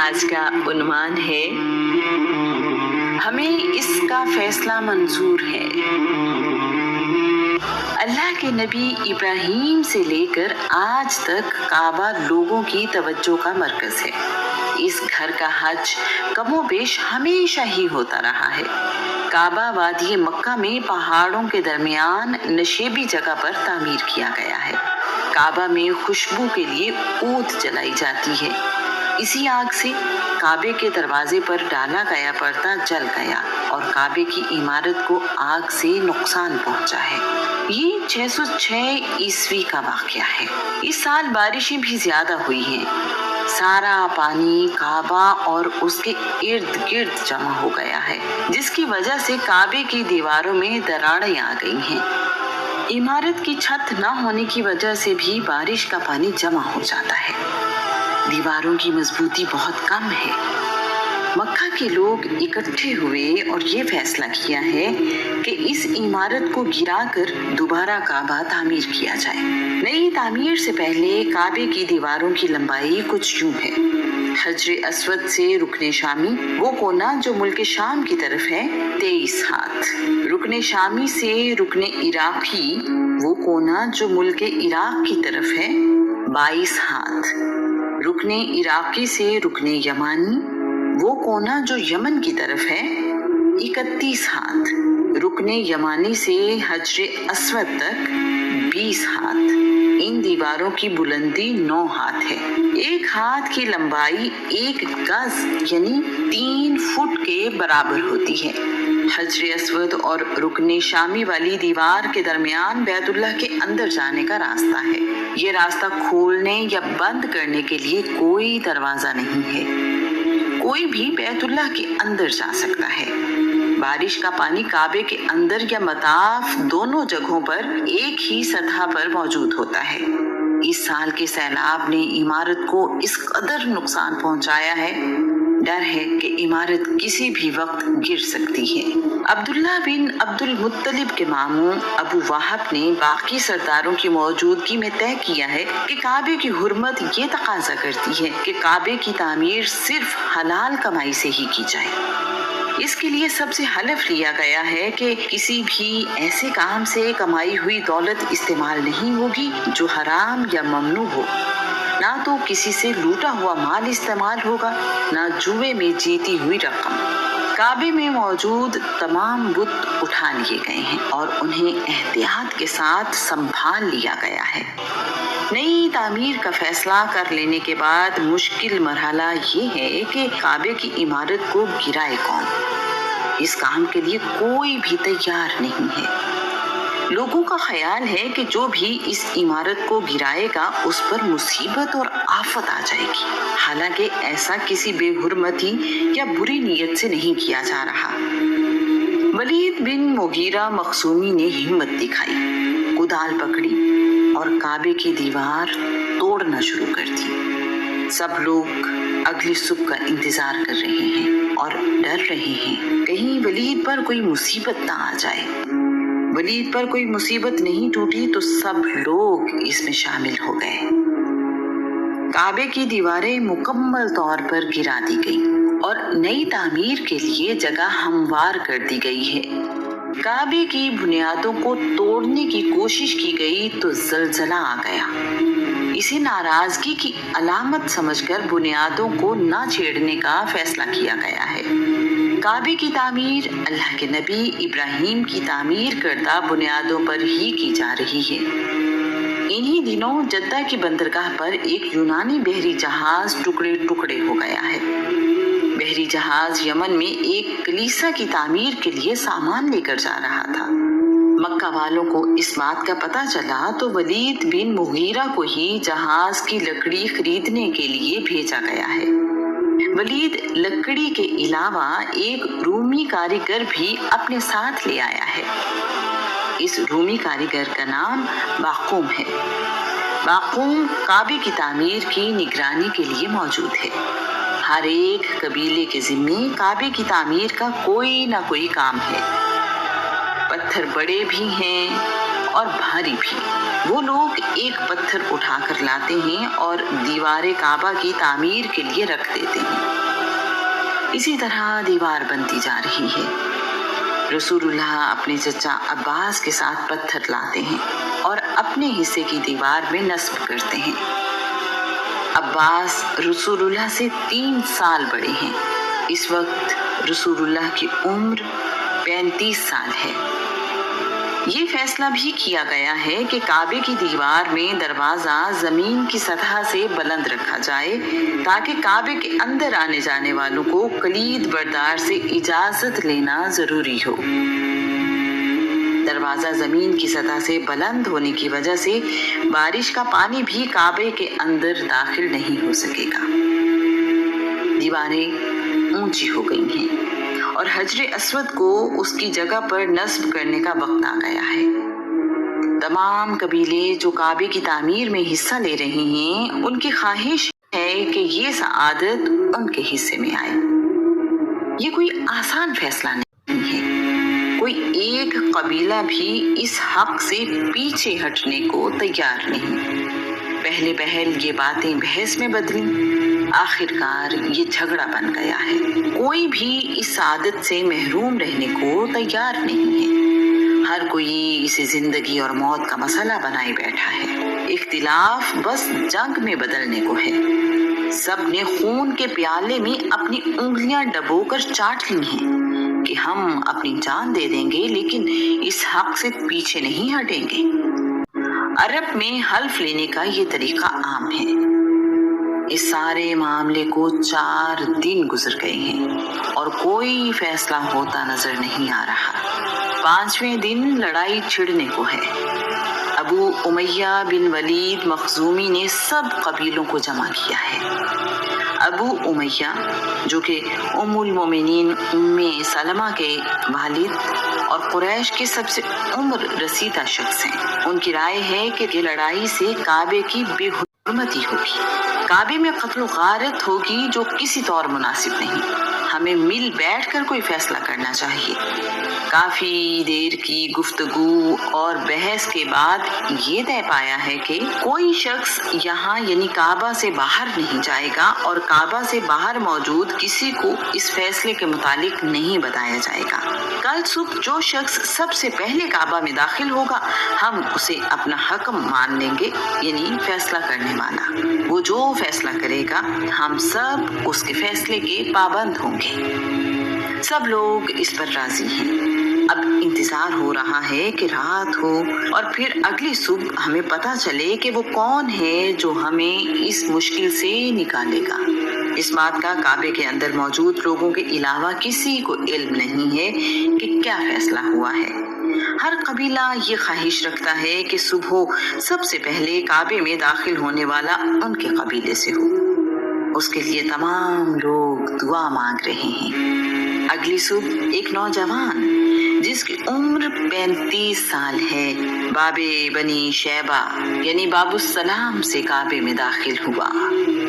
آج کا عنوان ہے ہمیں اس کا فیصلہ منظور ہے۔ اللہ کے نبی ابراہیم سے لے کر آج تک کعبہ لوگوں کی توجہ کا مرکز ہے۔ اس گھر کا حج کم و بیش ہمیشہ ہی ہوتا رہا ہے۔ کعبہ وادی مکہ میں پہاڑوں کے درمیان نشیبی جگہ پر تعمیر کیا گیا ہے۔ کعبہ میں خوشبو کے لیے عود جلائی جاتی ہے۔ اسی آگ سے کعبے کے دروازے پر ڈالا گیا پردہ جل گیا اور کعبے کی عمارت کو آگ سے نقصان پہنچا ہے۔ یہ 606 عیسوی کا واقعہ ہے۔ اس سال بارشیں بھی زیادہ ہوئی ہیں۔ سارا پانی کعبہ اور اس کے ارد گرد جمع ہو گیا ہے، جس کی وجہ سے کعبے کی دیواروں میں دراڑیں آ گئی ہیں۔ عمارت کی چھت نہ ہونے کی وجہ سے بھی بارش کا پانی جمع ہو جاتا ہے۔ دیواروں کی مضبوطی بہت کم ہے۔ مکہ کے لوگ اکٹھے ہوئے اور یہ فیصلہ کیا ہے کہ اس عمارت کو گرا کر دوبارہ کعبہ تعمیر کیا جائے۔ نئی تعمیر سے پہلے کعبے کی دیواروں کی لمبائی کچھ یوں ہے۔ حجر اسود سے رکن شامی، وہ کونا جو ملک شام کی طرف ہے، 23 ہاتھ۔ رکن شامی سے رکن عراقی، وہ کونا جو ملک عراق کی طرف ہے، 22 ہاتھ۔ رکن عراقی سے رکن یمانی، وہ کونا جو یمن کی طرف ہے، 31 ہاتھ۔ رکن یمانی سے حجر اسود تک 20 ہاتھ۔ ان دیواروں کی بلندی 9 ہاتھ ہے۔ 1 ہاتھ کی لمبائی 1 گز یعنی 3 فٹ کے برابر ہوتی ہے۔ حجر اسود اور رکن شامی والی دیوار کے درمیان بیت اللہ کے اندر جانے کا راستہ ہے۔ یہ راستہ کھولنے یا بند کرنے کے لیے کوئی دروازہ نہیں ہے۔ کوئی بھی بیت اللہ کے اندر جا سکتا ہے۔ بارش کا پانی کعبے کے اندر یا مطاف دونوں جگہوں پر ایک ہی سطح پر موجود ہوتا ہے۔ اس سال کے سیلاب نے عمارت کو اس قدر نقصان پہنچایا ہے، ڈر ہے کہ عمارت کسی بھی وقت گر سکتی ہے۔ عبداللہ بن عبد المطلب کے ماموں ابو وہب نے باقی سرداروں کی موجودگی میں طے کیا ہے کہ کعبے کی حرمت یہ تقاضا کرتی ہے کہ کعبے کی تعمیر صرف حلال کمائی سے ہی کی جائے۔ اس کے لیے سب سے حلف لیا گیا ہے کہ کسی بھی ایسے کام سے کمائی ہوئی دولت استعمال نہیں ہوگی جو حرام یا ممنوع ہو۔ نہ تو کسی سے لوٹا ہوا مال استعمال ہوگا، نہ جوئے میں جیتی ہوئی رقم۔ کعبے میں موجود تمام بت اٹھا لیے گئے ہیں اور انہیں احتیاط کے ساتھ سنبھال لیا گیا ہے۔ نئی تعمیر کا فیصلہ کر لینے کے بعد مشکل مرحلہ یہ ہے کہ کعبے کی عمارت کو گرائے کون؟ اس کام کے لیے کوئی بھی تیار نہیں ہے۔ لوگوں کا خیال ہے کہ جو بھی اس عمارت کو گرائے گا اس پر مصیبت اور آفت آ جائے گی، حالانکہ ایسا کسی بے حرمتی یا بری نیت سے نہیں کیا جا رہا۔ ولید بن مغیرہ مخزومی نے ہمت دکھائی، کدال پکڑی اور کعبے کی دیوار توڑنا شروع کر دی۔ سب لوگ اگلی صبح کا انتظار کر رہے ہیں اور ڈر رہے ہیں کہیں ولید پر کوئی مصیبت نہ آ جائے۔ ولید پر کوئی مصیبت نہیں ٹوٹی تو سب لوگ اس میں شامل ہو گئے۔ کعبے کی دیواریں مکمل طور پر گرا دی گئیں اور نئی تعمیر کے لیے جگہ ہموار کر دی گئی ہے۔ کعبے کی بنیادوں کو توڑنے کی کوشش کی گئی تو زلزلہ آ گیا۔ اسے ناراضگی کی علامت سمجھ کر بنیادوں کو نہ چھیڑنے کا فیصلہ کیا گیا ہے۔ کعبے کی تعمیر اللہ کے نبی ابراہیم کی تعمیر کردہ بنیادوں پر ہی کی جا رہی ہے۔ انہی دنوں جدہ کی بندرگاہ پر ایک یونانی بحری جہاز ٹکڑے ٹکڑے ہو گیا ہے۔ بحری جہاز یمن میں ایک کلیسا کی تعمیر کے لیے سامان لے کر جا رہا تھا۔ مکہ والوں کو اس بات کا پتہ چلا تو ولید بن مغیرہ کو ہی جہاز کی لکڑی خریدنے کے لیے بھیجا گیا ہے۔ ولید لکڑی کے علاوہ ایک رومی کاریگر بھی اپنے ساتھ لے آیا ہے۔ اس رومی کاریگر کا نام باقوم ہے۔ باقوم کعبے کی تعمیر کی نگرانی کے لیے موجود ہے۔ ہر ایک قبیلے کے ذمے کعبے کی تعمیر کا کوئی نہ کوئی کام ہے۔ پتھر بڑے بھی ہیں اور بھاری بھی۔ वो लोग एक पत्थर उठा कर लाते हैं और दीवार काबा की तामीर के लिए रख देते हैं। इसी तरह दीवार बनती जा रही है। रसूलुल्लाह अपने चचा अब्बास के साथ पत्थर लाते हैं और अपने हिस्से की दीवार में नस्ब करते हैं। अब्बास रसूलुल्लाह से 3 साल बड़े हैं। इस वक्त रसूलुल्लाह की उम्र 35 साल है। ये फैसला भी किया गया है कि काबे की दीवार में दरवाजा जमीन की सतह से बुलंद रखा जाए ताकि काबे के अंदर आने जाने वालों को कलीद बरदार से इजाजत लेना जरूरी हो। दरवाजा जमीन की सतह से बुलंद होने की वजह से बारिश का पानी भी काबे के अंदर दाखिल नहीं हो सकेगा। दीवारें ऊंची हो गई हैं और हजरे अस्वद को उसकी जगह पर नस्ब करने का वक्त आ गया है। तमाम कबीले जो काबे की तामीर में हिस्सा ले रहे हैं, उनकी ख्वाहिश है कि ये सआदत उनके हिस्से में आए। ये कोई आसान फैसला नहीं है। कोई एक कबीला भी इस हक से पीछे हटने को तैयार नहीं। पहले पहल ये बातें बहस में बदली, आखिरकार ये झगड़ा बन गया है। कोई भी इस आदत से महरूम रहने को तैयार नहीं है। हर कोई इसे जिंदगी और मौत का मसला बनाए बैठा है। इख्तिलाफ बस जंग में बदलने को है। सब ने खून के प्याले में अपनी उंगलियां डबोकर चाट ली हैं कि हम अपनी जान दे देंगे लेकिन इस हक से पीछे नहीं हटेंगे। अरब में हल्फ लेने का ये तरीका आम है। इस सारे मामले को 4 दिन गुजर गए हैं और कोई फैसला होता नजर नहीं आ रहा। 5वें दिन लड़ाई छिड़ने को है। अबू उमैया बिन वलीद मखजूमी ने सब कबीलों को जमा किया है। अबू उमैया जो कि उम्मुल मोमिनीन उम्मे सलमा के वालिद और कुरैश के सबसे उम्र रसीदा शख्स हैं। उनकी राय है कि ये लड़ाई से काबे की बेहुरमती होगी, काबे में कत्ल गारत होगी जो किसी तौर मुनासिब नहीं। हमें मिल बैठकर कोई फैसला करना चाहिए। काफी देर की गुफ्तगू और बहस के बाद ये तय पाया है कि कोई शख्स यहाँ यानी काबा से बाहर नहीं जाएगा और काबा से बाहर मौजूद किसी को इस फैसले के मुतालिक नहीं बताया जाएगा। कल सुबह जो शख्स सबसे पहले काबा में दाखिल होगा, हम उसे अपना हकम मान लेंगे, यानी फैसला करने वाला। वो जो फैसला करेगा हम सब उसके फैसले के पाबंद होंगे। सब लोग इस पर राजी हैं। अब इंतजार हो रहा है कि रात हो और फिर अगली सुबह हमें पता चले कि वो कौन है जो हमें इस मुश्किल से निकालेगा। इस बात का काबे के अंदर मौजूद लोगों के अलावा किसी को इल्म नहीं है कि क्या फैसला हुआ है। हर कबीला ये ख्वाहिश रखता है कि सुबह सबसे पहले काबे में दाखिल होने वाला उनके कबीले से हो। उसके लिए तमाम लोग दुआ मांग रहे हैं। अगली सुबह एक नौजवान जिसकी उम्र 35 साल है, बाबे बनी शैबा यानी बाबुस्सलाम से काबे में दाखिल हुआ।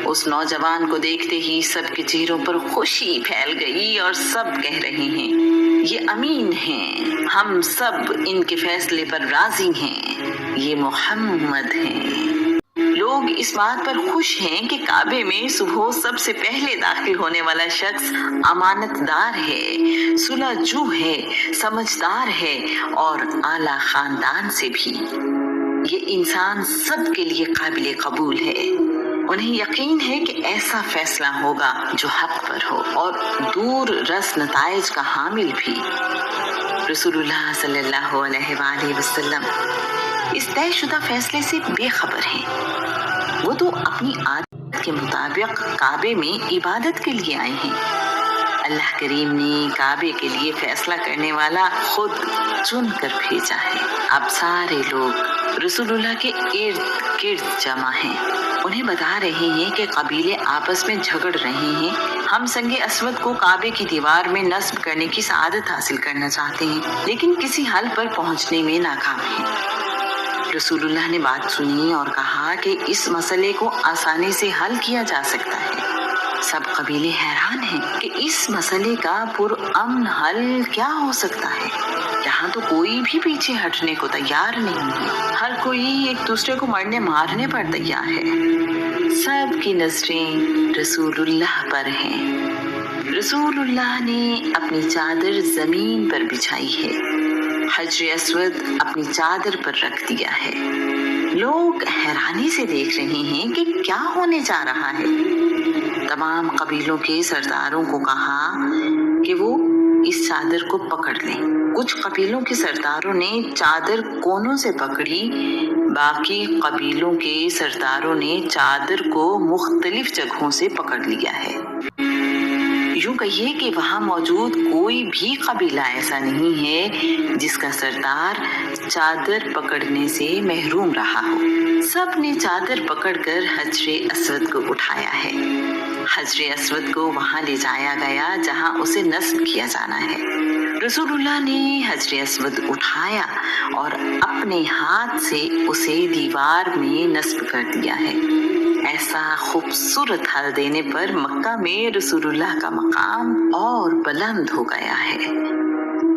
उस नौजवान को देखते ही सबके चेहरों पर खुशी फैल गई और सब कह रहे हैं, ये अमीन हैं, हम सब इनके फैसले पर राजी हैं, ये मोहम्मद हैं। लोग इस बात पर खुश हैं कि काबे में सुबह सबसे पहले दाखिल होने वाला शख्स अमानतदार है, सुलझू है, समझदार है और आला खानदान से भी। ये इंसान सबके लिए काबिल कबूल है। उन्हें यकीन है कि ऐसा फैसला होगा जो हक पर हो और दूर रस नताइज का हामिल भी। रसूलुल्लाह सल्लल्लाहु अलैहि वसल्लम इस तयशुदा फैसले से बेखबर हैं। वो तो अपनी आदत के मुताबिक काबे में इबादत के लिए आए हैं। अल्लाह करीम ने काबे के लिए फैसला करने वाला खुद चुन कर भेजा है। अब सारे लोग रसूलुल्लाह के इर्द गिर्द जमा हैं। उन्हें बता रहे हैं कि कबीले आपस में झगड़ रहे हैं। हम संगे अस्वद को काबे की दीवार में नस्ब करने की सआदत हासिल करना चाहते हैं, लेकिन किसी हल पर पहुंचने में नाकाम हैं। रसूलुल्लाह ने बात सुनी और कहा कि इस मसले को आसानी से हल किया जा सकता है। सब कबीले हैरान हैं कि इस मसले का पुरअमन हल क्या हो सकता है। यहाँ तो कोई भी पीछे हटने को तैयार नहीं है, हर कोई एक दूसरे को मरने मारने पर तैयार है। सबकी नजरें रसूलुल्लाह पर हैं। रसूलुल्लाह ने अपनी चादर जमीन पर बिछाई है, हजर अस्वद अपनी चादर पर रख दिया है। लोग हैरानी से देख रहे हैं कि क्या होने जा रहा है। तमाम कबीलों के सरदारों को कहा कि वो इस चादर को पकड़ लें। कुछ कबीलों के सरदारों ने चादर कोनों से पकड़ी, बाकी कबीलों के सरदारों ने चादर को मुख्तलिफ जगहों से पकड़ लिया है। यूं कहिए कि वहां मौजूद कोई भी कबीला ऐसा नहीं है जिसका सरदार चादर पकड़ने से महरूम रहा हो। सब ने चादर पकड़कर हजरे अस्वद को उठाया है। हजरे अस्वद को वहां ले जाया गया जहां उसे नस्ब किया जाना है। रसूलुल्लाह ने हजरे अस्वद उठाया और अपने हाथ से उसे दीवार में नस्ब कर दिया है। ऐसा खूबसूरत हल देने पर मक्का में रसूलुल्लाह का मकाम और बुलंद हो गया है।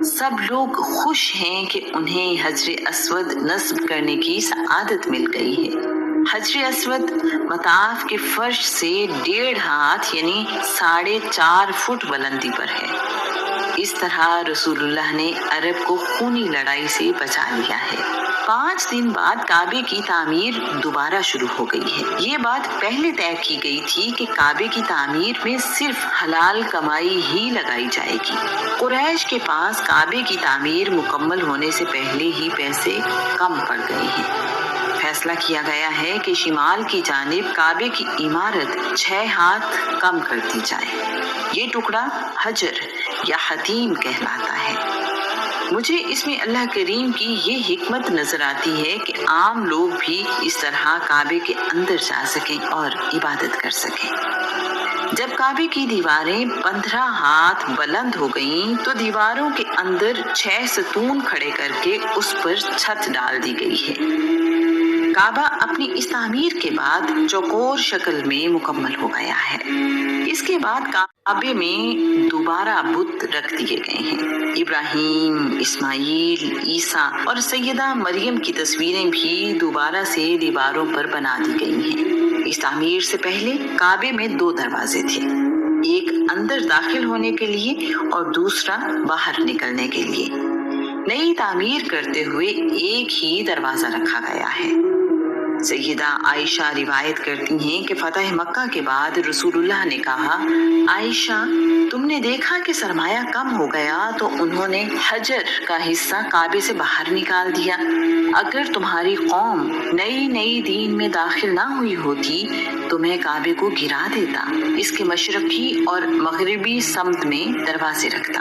सब लोग खुश हैं कि उन्हें हजरे अस्वद नस्ब करने की सआदत मिल गई है। हजरे अस्वद मताफ के फर्श से 1.5 हाथ यानी 4.5 फुट बुलंदी पर है। इस तरह रसूलुल्लाह ने अरब को खूनी लड़ाई से बचा लिया है। 5 दिन बाद काबे की तामीर दोबारा शुरू हो गई है। ये बात पहले तय की गई थी कि काबे की तामीर में सिर्फ हलाल कमाई ही लगाई जाएगी। कुरैश के पास काबे की तामीर मुकम्मल होने से पहले ही पैसे कम पड़ गए हैं। फैसला किया गया है कि शिमाल की जानिब काबे की इमारत 6 हाथ कम कर दी जाए। ये टुकड़ा हजर या हतीम कहलाता है। मुझे इसमें अल्लाह करीम की ये हिकमत नजर आती है कि आम लोग भी इस तरह काबे के अंदर जा सकें और इबादत कर सकें। जब काबे की दीवारें 15 हाथ बुलंद हो गईं, तो दीवारों के अंदर 6 सतून खड़े करके उस पर छत डाल दी गई है। काबा अपनी इस तामीर के बाद चौकोर शक्ल में मुकम्मल हो गया है। इसके बाद काबे में दोबारा बुत रख दिए गए हैं। इब्राहिम, इस्माइल, ईसा और सैयदा मरियम की तस्वीरें भी दोबारा से दीवारों पर बना दी गई हैं। इस तामीर से पहले काबे में 2 दरवाजे थे, एक अंदर दाखिल होने के लिए और दूसरा बाहर निकलने के लिए। नई तामीर करते हुए एक ही दरवाजा रखा गया है। सैयदा आयशा रिवायत करती हैं कि फतह मक्का के बाद रसूलुल्लाह ने कहा, आयशा तुमने देखा कि सरमाया कम हो गया तो उन्होंने हजर का हिस्सा काबे से बाहर निकाल दिया। अगर तुम्हारी कौम नई नई दीन में दाखिल ना हुई होती तो मैं काबे को गिरा देता, इसके मशरकी और मगरिबी समत में दरवाजे रखता,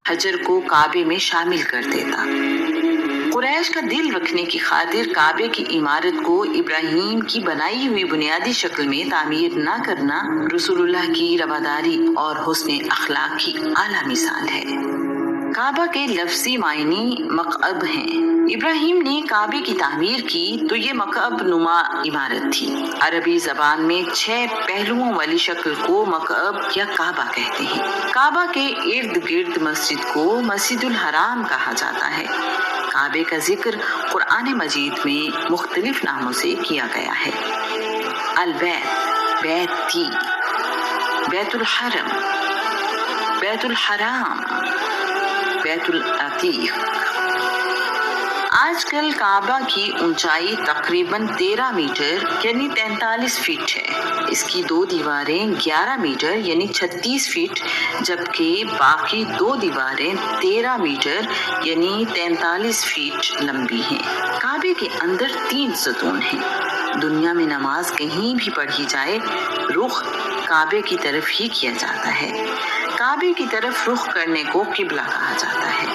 हजर को काबे में शामिल कर देता। कुरैश का दिल रखने की खातिर काबे की इमारत को इब्राहिम की बनाई हुई बुनियादी शक्ल में तामीर न करना रसूलुल्लाह की रवादारी और हुस्न अखलाक की आला मिसाल है। काबा के लफ्जी मायनी मकअब हैं। इब्राहिम ने काबे की तामीर की तो ये मकअब नुमा इमारत थी। अरबी जबान में 6 पहलुओं वाली शक्ल को मकअब या काबा कहते हैं। काबा के इर्द गिर्द मस्जिद को मस्जिदुल हराम कहा जाता है। काबे का जिक्र कुरान मजीद में मुख्तलिफ नामों से किया गया है। अल-बैत, बैती, बैतुल हरम, बैतुल हराम, बैतुल अतीक। आजकल काबा की ऊंचाई तकरीबन 13 मीटर यानी 43 फीट है। इसकी 2 दीवारें 11 मीटर यानी 36 फीट, जबकि बाकी 2 दीवारें 13 मीटर यानी 43 फीट लंबी हैं। काबे के अंदर 3 सतून हैं। दुनिया में नमाज कहीं भी पढ़ी जाए रुख काबे की तरफ ही किया जाता है। काबे की तरफ रुख करने को किबला कहा जाता है।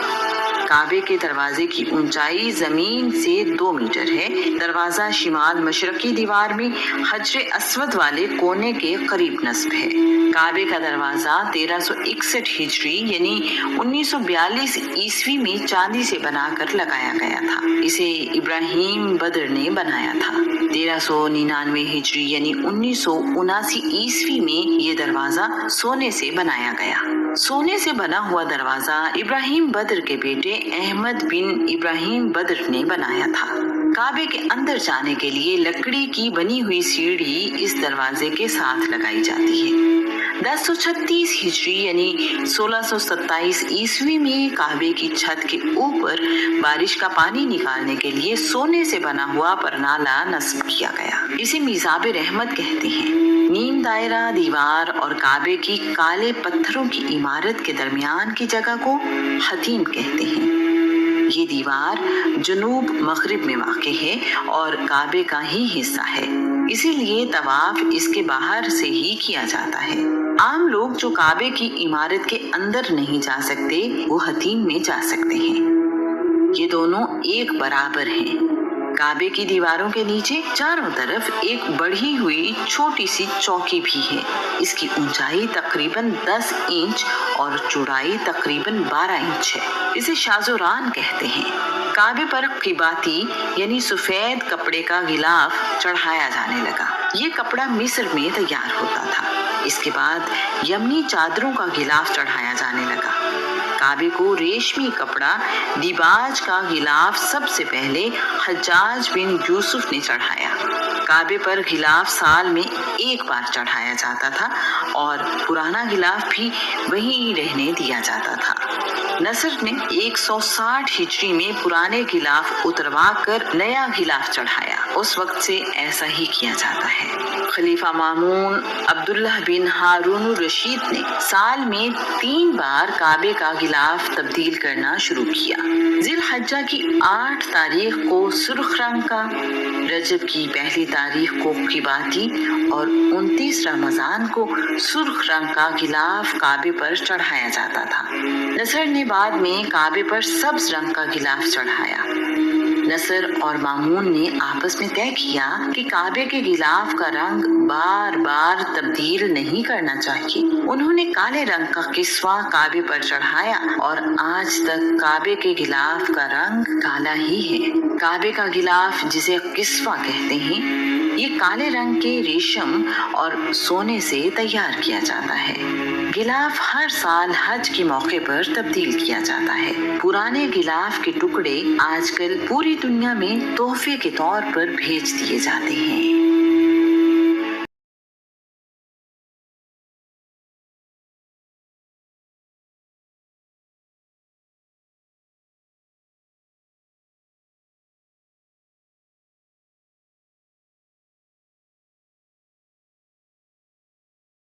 کعبے کے دروازے کی اونچائی زمین سے 2 میٹر ہے۔ دروازہ شمال مشرقی دیوار میں حجر اسود والے کونے کے قریب نصب ہے۔ کعبے کا دروازہ 1361 ہجری یعنی 1942 عیسوی میں چاندی سے بنا کر لگایا گیا تھا۔ اسے ابراہیم بدر نے بنایا تھا۔ 1399 ہجری یعنی 1979 عیسوی میں یہ دروازہ سونے سے بنایا گیا۔ سونے سے بنا ہوا دروازہ ابراہیم بدر کے بیٹے احمد بن ابراہیم بدر نے بنایا تھا۔ کعبے کے اندر جانے کے لیے لکڑی کی بنی ہوئی سیڑھی اس دروازے کے ساتھ لگائی جاتی ہے۔ 1036 ہجری یعنی 1627 عیسوی میں کعبے کی چھت کے اوپر بارش کا پانی نکالنے کے لیے سونے سے بنا ہوا پرنالہ نصب کیا گیا۔ اسے میزاب رحمت کہتے ہیں۔ نیم دائرہ دیوار اور کعبے کی کالے پتھروں کی عمارت کے درمیان کی جگہ کو حتیم کہتے ہیں۔ یہ دیوار جنوب مغرب میں واقع ہے اور کعبے کا ہی حصہ ہے، اسی لیے طواف اس کے باہر سے ہی کیا جاتا ہے۔ عام لوگ جو کعبے کی عمارت کے اندر نہیں جا سکتے وہ حتیم میں جا سکتے ہیں۔ یہ دونوں ایک برابر ہیں۔ کعبے کی دیواروں کے نیچے چاروں طرف ایک بڑھی ہوئی چھوٹی سی چوکی بھی ہے۔ اس کی اونچائی تقریباً 10 انچ اور چوڑائی تقریباً 12 انچ ہے۔ اسے شازوران کہتے ہیں۔ کعبے پر قباتی یعنی سفید کپڑے کا غلاف چڑھایا جانے لگا۔ یہ کپڑا مصر میں تیار ہوتا تھا۔ اس کے بعد یمنی چادروں کا غلاف چڑھایا جانے لگا۔ کعبے کو ریشمی کپڑا دیباج کا غلاف سب سے پہلے حجاج بن یوسف نے چڑھایا۔ کعبے پر غلاف سال میں ایک بار چڑھایا جاتا تھا اور پرانا غلاف بھی وہیں رہنے دیا جاتا تھا۔ نصر نے 160 ہجری میں پرانے غلاف اتروا کر نیا غلاف چڑھایا۔ اس وقت سے ایسا ہی کیا جاتا ہے۔ خلیفہ مامون عبداللہ بن ہارون الرشید نے سال میں 3 بار کعبے کا غلاف تبدیل کرنا شروع کیا۔ ذی الحجہ کی 8 تاریخ کو سرخ رنگ کا، رجب کی 1 تاریخ کو قباتی اور 29 رمضان کو سرخ رنگ کا غلاف کعبے پر چڑھایا جاتا تھا۔ نصر نے بعد میں کعبے پر سبز رنگ کا غلاف چڑھایا۔ نصر اور مامون نے آپس میں طے کیا کہ کعبے کے غلاف کا رنگ بار بار تبدیل نہیں کرنا چاہیے۔ انہوں نے کالے رنگ کا کسوہ کعبے پر چڑھایا اور آج تک کعبے کے غلاف کا رنگ کالا ہی ہے۔ کعبے کا غلاف جسے کسوہ کہتے ہیں، یہ کالے رنگ کے ریشم اور سونے سے تیار کیا جاتا ہے۔ غلاف ہر سال حج کے موقع پر تبدیل کیا جاتا ہے۔ پرانے غلاف کے ٹکڑے آج کل پوری دنیا میں تحفے کے طور پر بھیج دیے جاتے ہیں۔